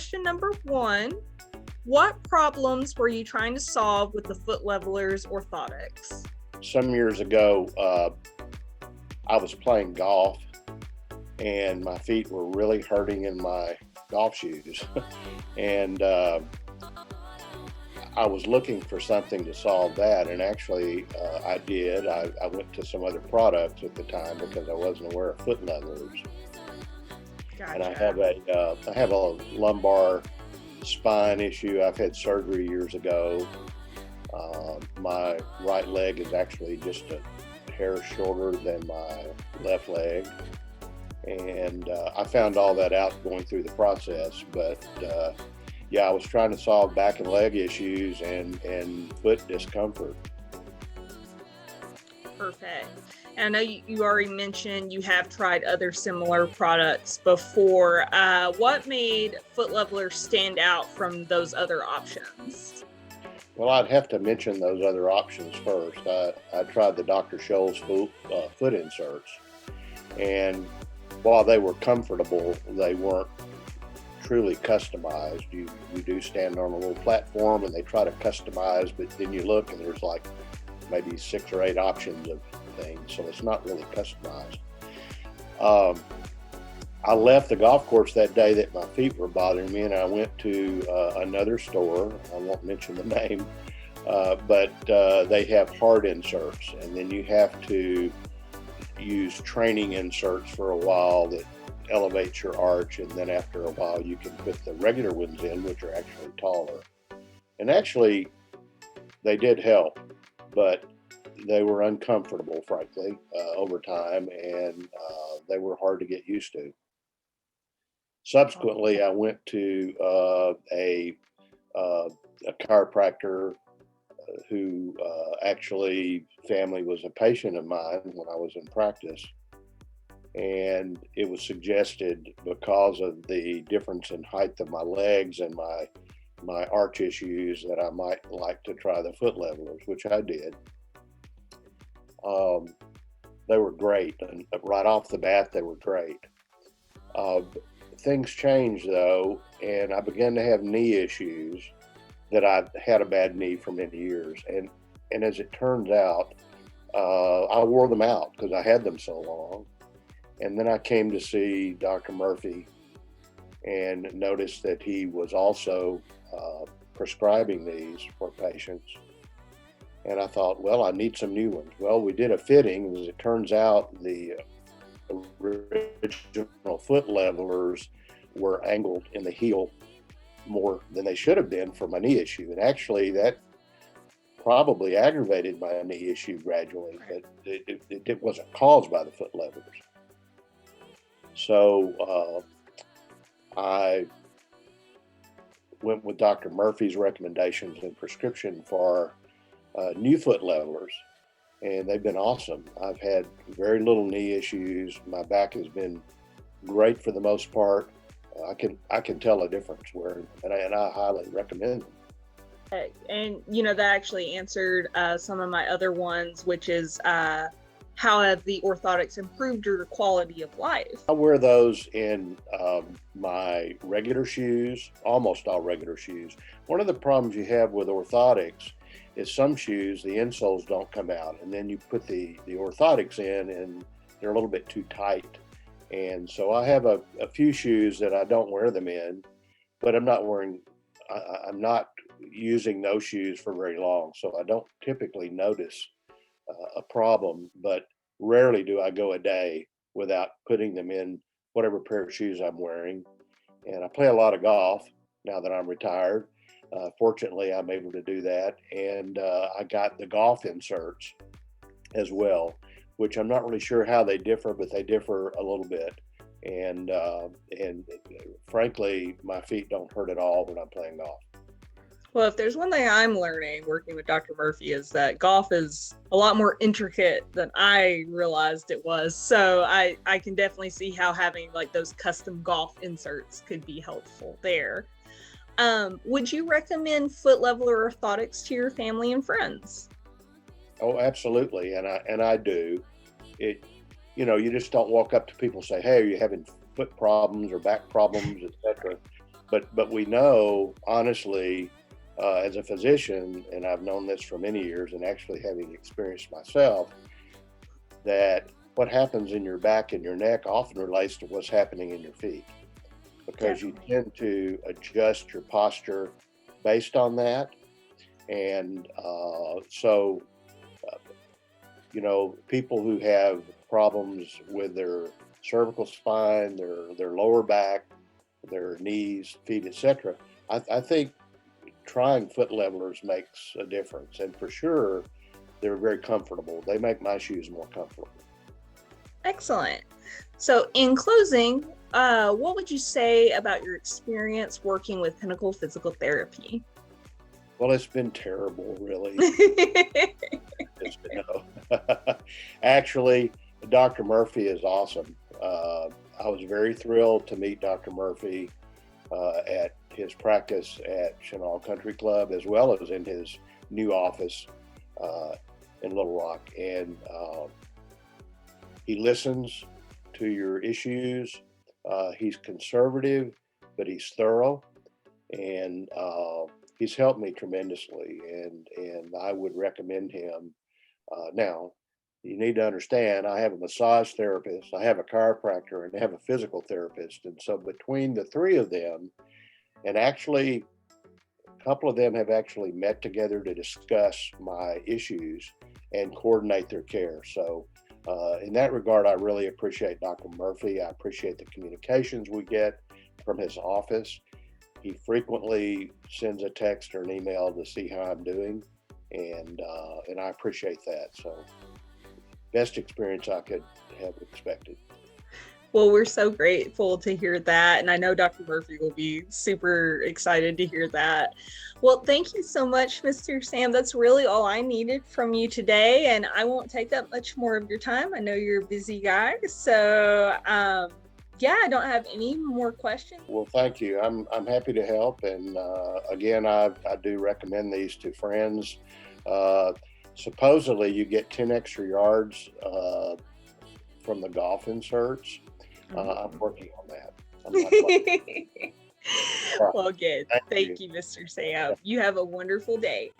question number 1. What problems were you trying to solve with the foot levelers orthotics? Some years ago, I was playing golf and my feet were really hurting in my golf shoes. And I was looking for something to solve that. And actually, I did. I went to some other products at the time because I wasn't aware of foot levelers. Gotcha. And I have a lumbar spine issue. I've had surgery years ago. My right leg is actually just a hair shorter than my left leg. And I found all that out going through the process. But I was trying to solve back and leg issues and foot discomfort. Perfect. And I know you already mentioned you have tried other similar products before. What made foot levelers stand out from those other options? Well, I'd have to mention those other options first. I tried the Dr. Scholl's foot inserts, and while they were comfortable, they weren't truly customized. You do stand on a little platform and they try to customize, but then you look and there's like maybe 6 or 8 options of things, so it's not really customized. I left the golf course that day that my feet were bothering me, and I went to another store. I won't mention the name, but they have hard inserts, and then you have to use training inserts for a while that elevates your arch, and then after a while you can put the regular ones in, which are actually taller. And actually, they did help, but they were uncomfortable, frankly, over time, and they were hard to get used to. Subsequently, I went to a chiropractor who actually family was a patient of mine when I was in practice. And it was suggested, because of the difference in height of my legs and my arch issues, that I might like to try the foot levelers, which I did. They were great, and right off the bat, they were great. Things changed though, and I began to have knee issues that I'd had a bad knee for many years. And as it turns out, I wore them out because I had them so long. And then I came to see Dr. Murphy and noticed that he was also prescribing these for patients. And I thought, well, I need some new ones. Well, we did a fitting. As it turns out, the original foot levelers were angled in the heel more than they should have been for my knee issue. And actually, that probably aggravated my knee issue gradually, but it wasn't caused by the foot levelers. So I went with Dr. Murphy's recommendations and prescription for new foot levelers, and they've been awesome. I've had very little knee issues. My back has been great for the most part. I can tell a difference and I highly recommend them. And that actually answered some of my other ones, which is how have the orthotics improved your quality of life? I wear those in my regular shoes, almost all regular shoes. One of the problems you have with orthotics is some shoes, the insoles don't come out, and then you put the orthotics in and they're a little bit too tight. And so I have a few shoes that I don't wear them in, but I'm not using those shoes for very long. So I don't typically notice a problem, but rarely do I go a day without putting them in whatever pair of shoes I'm wearing. And I play a lot of golf now that I'm retired. Fortunately, I'm able to do that. And I got the golf inserts as well, which I'm not really sure how they differ, but they differ a little bit. And frankly, my feet don't hurt at all when I'm playing golf. Well, if there's one thing I'm learning working with Dr. Murphy is that golf is a lot more intricate than I realized it was. So I can definitely see how having like those custom golf inserts could be helpful there. Would you recommend foot leveler orthotics to your family and friends? Oh, absolutely. And I do. You just don't walk up to people and say, hey, are you having foot problems or back problems, etc. but we know, honestly, as a physician, and I've known this for many years, and actually having experienced myself, that what happens in your back and your neck often relates to what's happening in your feet, because you tend to adjust your posture based on that. And people who have problems with their cervical spine, their lower back, their knees, feet, etc., I think trying foot levelers makes a difference. And for sure, they're very comfortable. They make my shoes more comfortable. Excellent. So in closing, what would you say about your experience working with Pinnacle Physical Therapy? Well, it's been terrible, really. Actually, Dr. Murphy is awesome. I was very thrilled to meet Dr. Murphy at his practice at Chenal Country Club, as well as in his new office in Little Rock. And he listens to your issues. He's conservative, but he's thorough. And he's helped me tremendously. And I would recommend him. Now, you need to understand, I have a massage therapist, I have a chiropractor, and I have a physical therapist. And so between the three of them, and actually a couple of them have actually met together to discuss my issues and coordinate their care. So in that regard, I really appreciate Dr. Murphy. I appreciate the communications we get from his office. He frequently sends a text or an email to see how I'm doing, and I appreciate that. So, best experience I could have expected. Well, we're so grateful to hear that. And I know Dr. Murphy will be super excited to hear that. Well, thank you so much, Mr. Sam. That's really all I needed from you today. And I won't take up much more of your time. I know you're a busy guy. So, yeah, I don't have any more questions. Well, thank you. I'm happy to help. And again, I do recommend these to friends. Supposedly, you get 10 extra yards from the golf inserts. I'm working on that. Well, good. Thank you, Mr. Sam. You have a wonderful day.